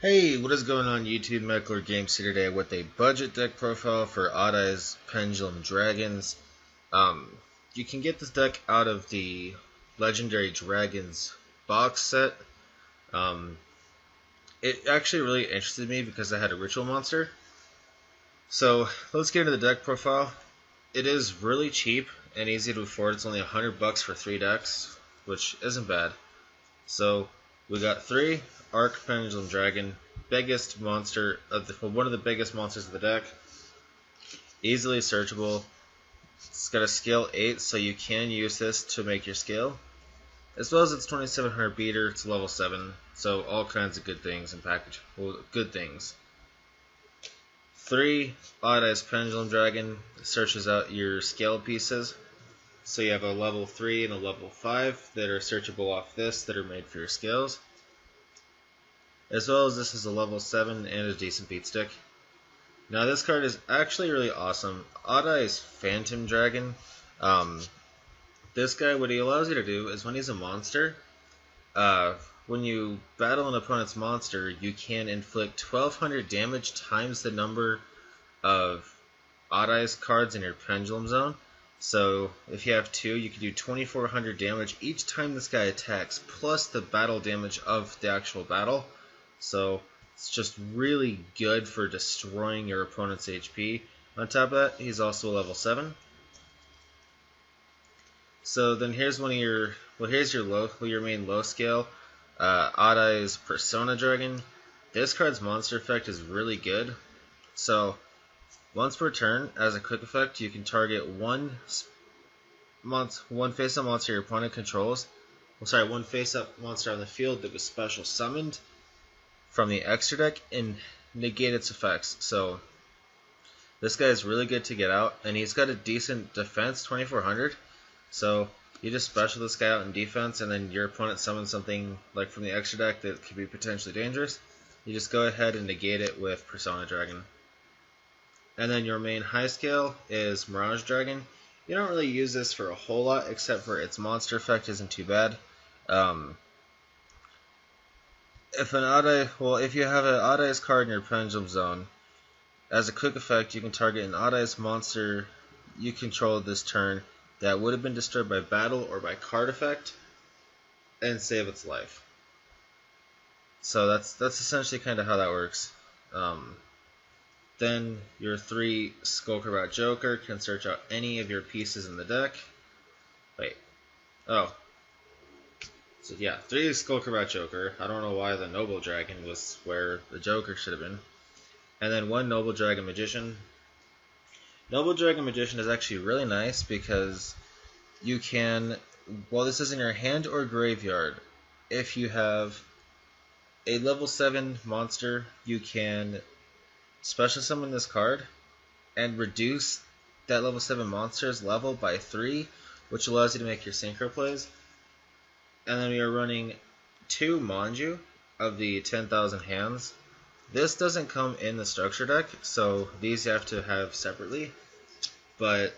Hey, what is going on YouTube? MechlordGames here today with a budget deck profile for Odd Eyes Pendulum Dragons. Um, you can get this deck out of the Legendary Dragons box set. Um, it actually really interested me because I had a ritual monster. So let's get into the deck profile. It is really cheap and easy to afford. It's only $100 for 3 decks, which isn't bad. So we got 3 Arc Pendulum Dragon, biggest monster of one of the biggest monsters of the deck, easily searchable. It's got a skill 8, so you can use this to make your skill, as well as its 2700 beater. It's level 7, so all kinds of good things in package. Well, good things. 3 Odd Eyes Pendulum Dragon searches out your skill pieces. So you have a level 3 and a level 5 that are searchable off this that are made for your skills. As well as this is a level 7 and a decent beat stick. Now this card is actually really awesome. Odd Eyes Phantom Dragon. This guy, what he allows you to do is when he's a monster, when you battle an opponent's monster, you can inflict 1200 damage times the number of Odd Eyes cards in your Pendulum Zone. So if you have 2, you can do 2400 damage each time this guy attacks, plus the battle damage of the actual battle. So it's just really good for destroying your opponent's HP. On top of that, he's also a level 7. So then here's one of your, here's your main low scale, Odd Eyes Persona Dragon. This card's monster effect is really good. So once per turn, as a quick effect, you can target one face-up monster your opponent controls. One face-up monster on the field that was special summoned from the extra deck and negate its effects. So this guy is really good to get out, and he's got a decent defense, 2400. So you just special this guy out in defense, and then your opponent summons something like from the extra deck that could be potentially dangerous. You just go ahead and negate it with Persona Dragon. And then your main high scale is Mirage Dragon. You don't really use this for a whole lot, except for its monster effect isn't too bad. If you have an Odd Eyes card in your Pendulum Zone, as a quick effect, you can target an Odd Eyes monster you control this turn that would have been destroyed by battle or by card effect, and save its life. So that's essentially kind of how that works. Then your 3 Skullcrabat Joker can search out any of your pieces in the deck. Wait. Oh. So yeah, 3 Skullcrabat Joker. I don't know why the Noble Dragon was where the Joker should have been. And then 1 Noble Dragon Magician. Noble Dragon Magician is actually really nice because you can, while this is in your hand or graveyard, if you have a level 7 monster, you can special summon this card and reduce that level 7 monster's level by 3, which allows you to make your synchro plays. And then we are running 2 Manju of the 10,000 hands. This doesn't come in the structure deck, so these you have to have separately. But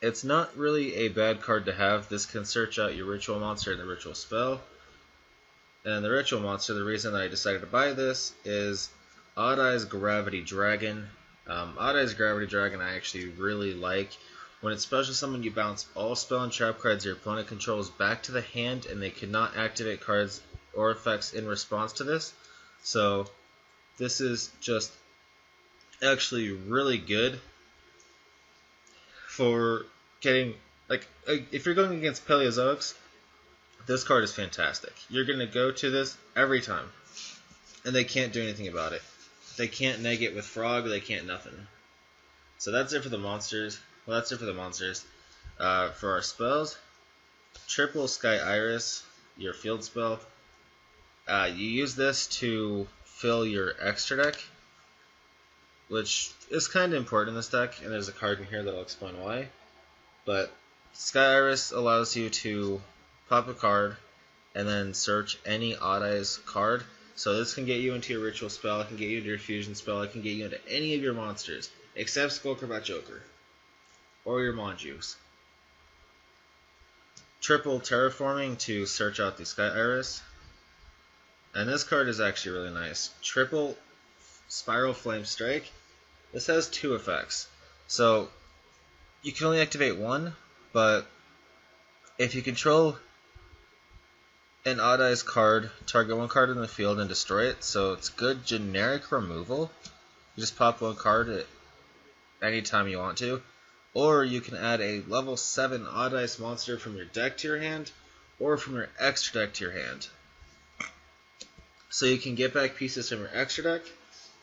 it's not really a bad card to have. This can search out your ritual monster and the ritual spell. And the ritual monster, the reason that I decided to buy this is Odd Eyes Gravity Dragon. Odd Eyes Gravity Dragon I actually really like. When it's special summoned, you bounce all spell and trap cards your opponent controls back to the hand, and they cannot activate cards or effects in response to this. So this is just actually really good for getting, if you're going against Paleozoics, this card is fantastic. You're going to go to this every time, and they can't do anything about it. They can't neg it with Frog, they can't nothing. So that's it for the monsters. Well, that's it for the monsters. For our spells, triple Sky Iris, your field spell. You use this to fill your extra deck, which is kind of important in this deck, and there's a card in here that'll explain why. But Sky Iris allows you to pop a card and then search any Odd Eyes card. So this can get you into your ritual spell, it can get you into your fusion spell, it can get you into any of your monsters, except Skullcrabat Joker, or your Monjus. Triple Terraforming to search out the Sky Iris. And this card is actually really nice. Triple Spiral Flame Strike. This has 2 effects. So, you can only activate one, but if you control an odd-eyes card, target one card in the field and destroy it, so it's good generic removal. You just pop one card at any time you want to. Or you can add a level 7 odd-eyes monster from your deck to your hand, or from your extra deck to your hand. So you can get back pieces from your extra deck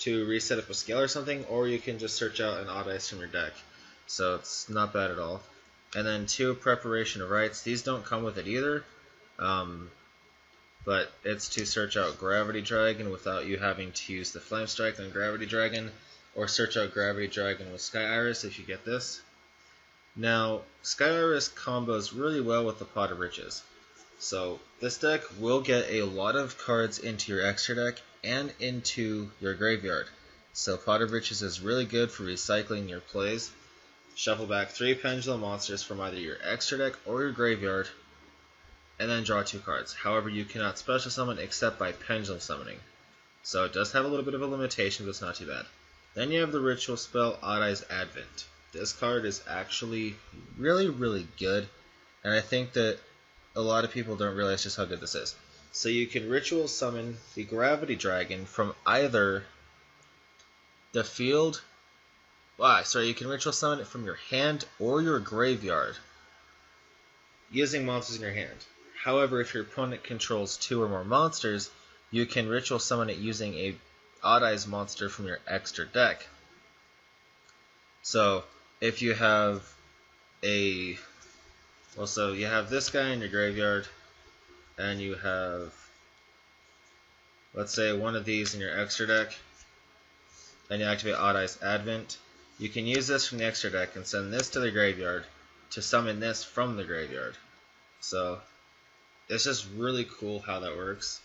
to reset up a scale or something, or you can just search out an odd-eyes from your deck. So it's not bad at all. And then 2 Preparation of Rites. These don't come with it either, but it's to search out Gravity Dragon without you having to use the Flame Strike on Gravity Dragon, or search out Gravity Dragon with Sky Iris if you get this. Now, Sky Iris combos really well with the Pot of Riches. So this deck will get a lot of cards into your extra deck and into your graveyard. So Pot of Riches is really good for recycling your plays. Shuffle back 3 Pendulum monsters from either your extra deck or your graveyard, and then draw 2 cards. However, you cannot special summon except by Pendulum summoning. So it does have a little bit of a limitation, but it's not too bad. Then you have the ritual spell Odd Eyes Advent. This card is actually really, really good, and I think that a lot of people don't realize just how good this is. So you can ritual summon the Gravity Dragon from either the field. You can ritual summon it from your hand or your graveyard using monsters in your hand. However, if your opponent controls 2 or more monsters, you can ritual summon it using a Odd Eyes monster from your extra deck. So if you have you have this guy in your graveyard, and you have, let's say, one of these in your extra deck, and you activate Odd Eyes Advent, you can use this from the extra deck and send this to the graveyard to summon this from the graveyard. So it's just really cool how that works.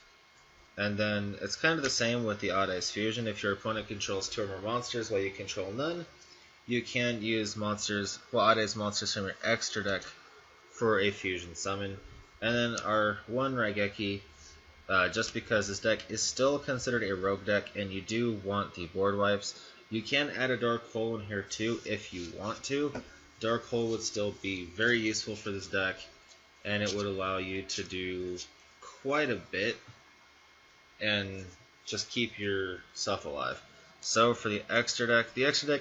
And then it's kind of the same with the Odd Eyes Fusion. If your opponent controls 2 or more monsters while you control none, you can use Odd Eyes monsters from your extra deck for a fusion summon. And then our one Raigeki, just because this deck is still considered a rogue deck and you do want the board wipes, you can add a Dark Hole in here too if you want to. Dark Hole would still be very useful for this deck, and it would allow you to do quite a bit and just keep yourself alive. So for the extra deck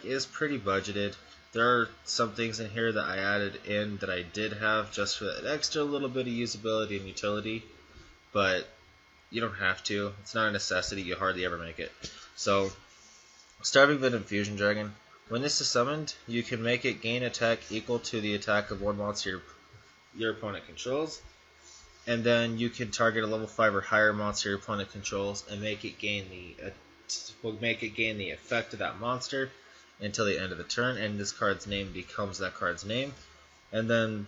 is pretty budgeted. There are some things in here that I added in that I did have just for that extra little bit of usability and utility, but you don't have to. It's not a necessity. You hardly ever make it. So, Starving Venom Fusion Dragon. When this is summoned, you can make it gain attack equal to the attack of one monster your opponent controls, and then you can target a level 5 or higher monster your opponent controls and make it gain the effect of that monster until the end of the turn, and this card's name becomes that card's name. And then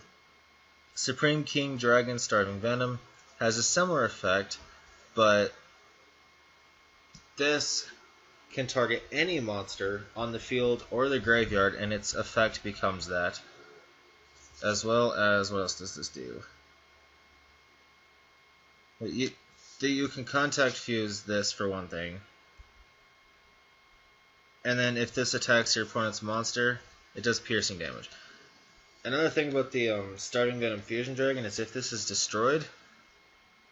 Supreme King Dragon Starving Venom has a similar effect, but this can target any monster on the field or the graveyard, and its effect becomes that. As well as, what else does this do? You can contact fuse this for one thing. And then if this attacks your opponent's monster, it does piercing damage. Another thing about the Starving Venom Fusion Dragon is if this is destroyed,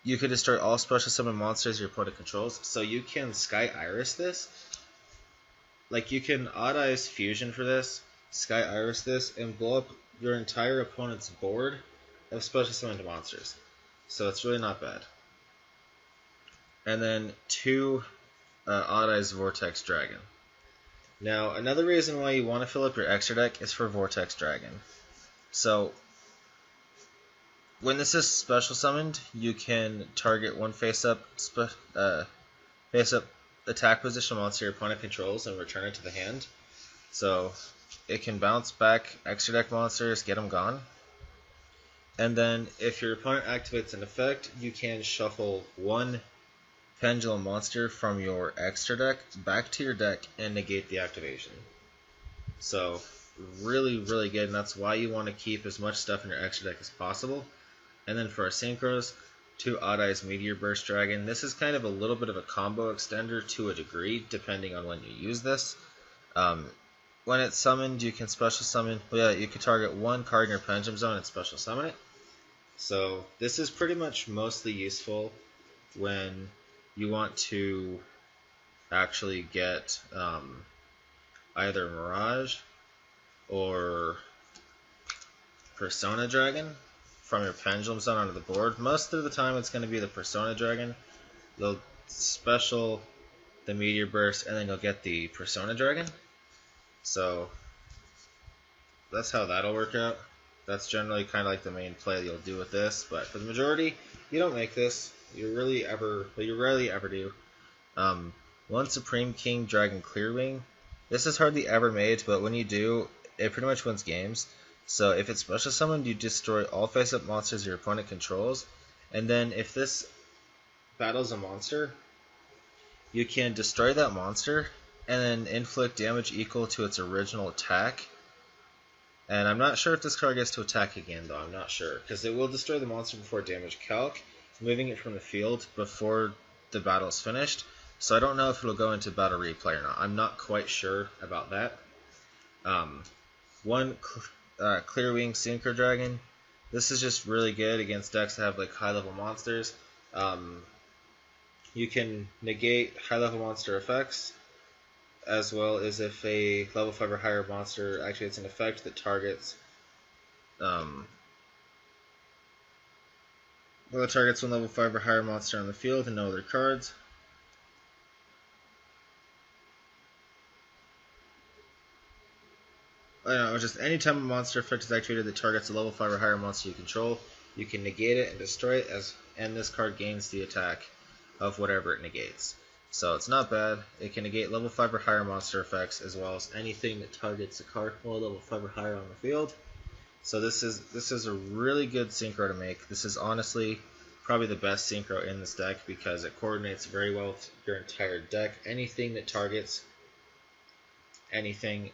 you can destroy all special summon monsters your opponent controls. So you can Sky Iris this. Like, you can Odd Eyes Fusion for this, Sky Iris this, and blow up your entire opponent's board of special summoned monsters. So it's really not bad. And then 2 Odd Eyes Vortex Dragon. Now, another reason why you want to fill up your extra deck is for Vortex Dragon. So, when this is special summoned, you can target one face-up attack position monster your opponent controls and return it to the hand. So, it can bounce back extra deck monsters, get them gone. And then, if your opponent activates an effect, you can shuffle 1 Pendulum monster from your extra deck back to your deck and negate the activation. So, really, really good, and that's why you want to keep as much stuff in your extra deck as possible. And then for our synchros, 2 Odd Eyes Meteor Burst Dragon. This is kind of a little bit of a combo extender to a degree, depending on when you use this. When it's summoned, you can special summon. Well, yeah, you can target 1 card in your Pendulum Zone and special summon it. So this is pretty much mostly useful when you want to actually get either Mirage or Persona Dragon from your Pendulum Zone onto the board. Most of the time it's going to be the Persona Dragon. You'll special the Meteor Burst and then you'll get the Persona Dragon. So that's how that'll work out. That's generally kind of like the main play you'll do with this, but for the majority, you don't make this. You rarely ever do. One Supreme King Dragon Clearwing. This is hardly ever made, but when you do, it pretty much wins games. So if it's special summoned, you destroy all face-up monsters your opponent controls, and then if this battles a monster, you can destroy that monster and then inflict damage equal to its original attack. And I'm not sure if this card gets to attack again, though. I'm not sure, because it will destroy the monster before damage calc, moving it from the field before the battle is finished. So I don't know if it'll go into battle replay or not. I'm not quite sure about that. One Clearwing Synchro Dragon. This is just really good against decks that have like high-level monsters. You can negate high-level monster effects, as well as if a level 5 or higher monster activates an effect that targets one level 5 or higher monster on the field and no other cards. Just anytime a monster effect is activated that targets a level 5 or higher monster you control, you can negate it and destroy it, and this card gains the attack of whatever it negates. So it's not bad. It can negate level 5 or higher monster effects, as well as anything that targets a card level 5 or higher on the field. So this is a really good synchro to make. This is honestly probably the best synchro in this deck because it coordinates very well with your entire deck. Anything that targets anything,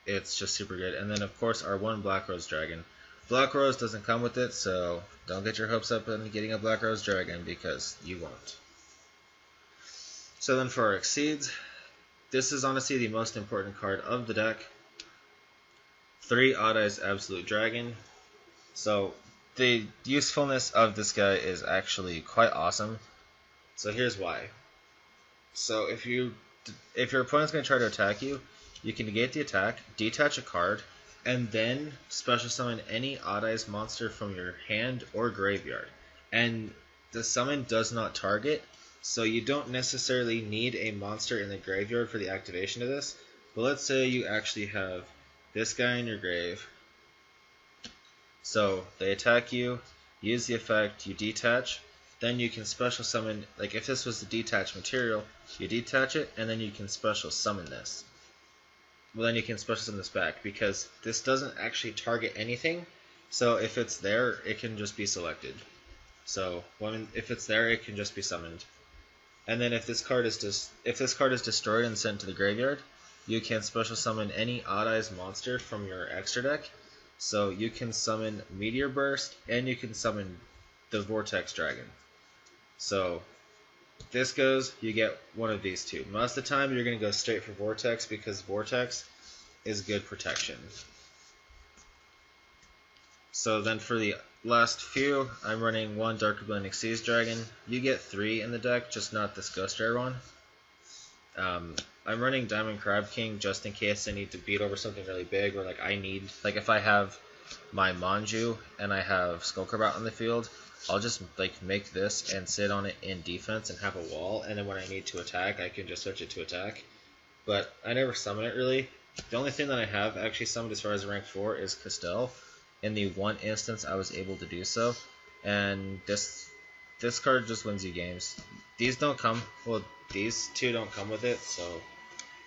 it's just super good. And then of course our one Black Rose Dragon. Black Rose doesn't come with it, so don't get your hopes up on getting a Black Rose Dragon because you won't. So then for our Exceeds, this is honestly the most important card of the deck. 3 Odd Eyes Absolute Dragon. So the usefulness of this guy is actually quite awesome. So here's why. So if your opponent's going to try to attack you, you can negate the attack, detach a card, and then special summon any Odd Eyes monster from your hand or graveyard. And the summon does not target, so you don't necessarily need a monster in the graveyard for the activation of this. But let's say you actually have this guy in your grave. So they attack you, use the effect, you detach, then you can special summon, like if this was the detached material, you detach it, and then you can special summon this. Well, then you can special summon this back, because this doesn't actually target anything, so if it's there, it can just be selected. So if it's there, it can just be summoned. And then if this card is destroyed and sent to the graveyard, you can special summon any Odd Eyes monster from your extra deck. So you can summon Meteor Burst, and you can summon the Vortex Dragon. So this goes, you get one of these two. Most of the time you're going to go straight for Vortex because Vortex is good protection. So then for the last few, I'm running 1 Darker Blending Seas Dragon. You get 3 in the deck, just not this Ghost Rare one. I'm running Diamond Crab King just in case I need to beat over something really big, or like if I have my Manju and I have Skullcrab on the field, I'll just like make this and sit on it in defense and have a wall, and then when I need to attack, I can just switch it to attack. But I never summon it really. The only thing that I have actually summoned as far as rank 4 is Castell. In the one instance I was able to do so, and this card just wins you games. These don't come, well, these two don't come with it, so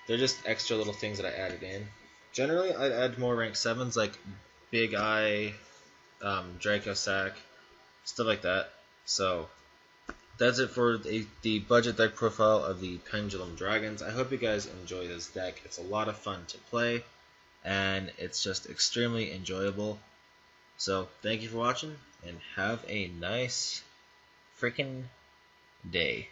they're just extra little things that I added in. Generally, I'd add more rank 7s like Big Eye, Draco Sack, stuff like that. So that's it for the budget deck profile of the Pendulum Dragons. I hope you guys enjoy this deck. It's a lot of fun to play, and it's just extremely enjoyable. So thank you for watching, and have a nice freaking day.